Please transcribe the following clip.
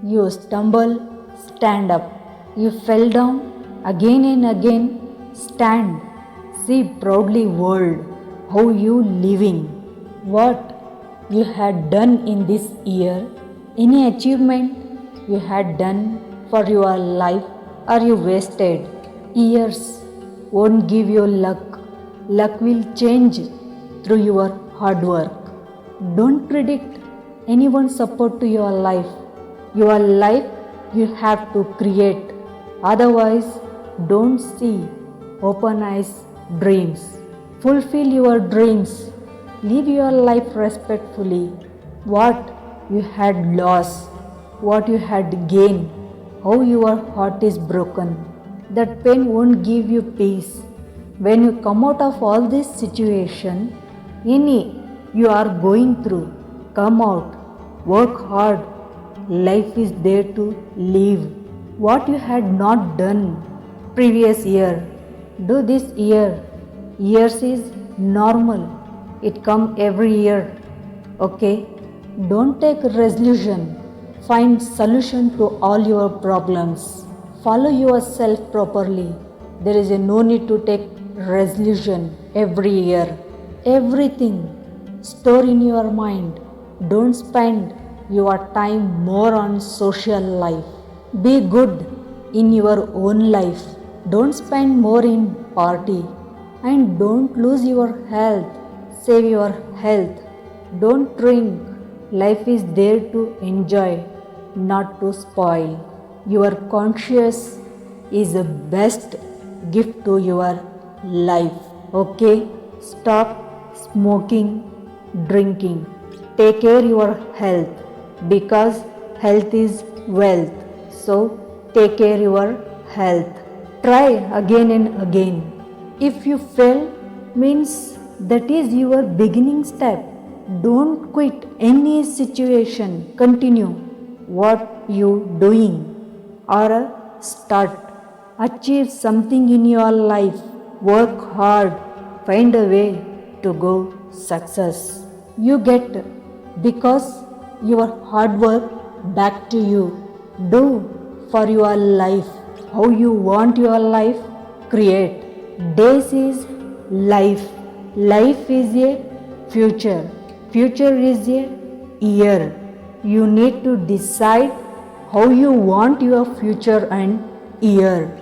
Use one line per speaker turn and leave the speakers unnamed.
You stumble, stand up. You fell down, again and again, stand. See proudly world, how you living. What you had done in this year, any achievement you had done for your life, or you wasted. Years won't give you luck. Luck will change through your hard work. Don't predict anyone's support to your life. Your life you have to create. Otherwise, don't see. Open eyes, dreams. Fulfill your dreams. Live your life respectfully. What you had lost, what you had gained, how your heart is broken. That pain won't give you peace. When you come out of all this situation, any you are going through, come out, work hard. Life is there to live. What you had not done previous year, do this year. Years is normal. It come every year. Okay? Don't take resolution. Find solution to all your problems. Follow yourself properly. There is no need to take resolution every year. Everything store in your mind. Don't spend your time more on social life. Be good in your own life. Don't spend more in party. And don't lose your health. Save your health. Don't drink. Life is there to enjoy, not to spoil. Your conscience is the best gift to your life. Okay? Stop smoking, drinking. Take care your health because health is wealth. So take care your health. Try again and again. If you fail, means that is your beginning step. Don't quit any situation. Continue what you doing or start. Achieve something in your life. Work hard. Find a way to go success. You get because your hard work back to you. Do for your life how you want your life. Create. Days is life. Life is a future. Future is a year. You need to decide how you want your future and year.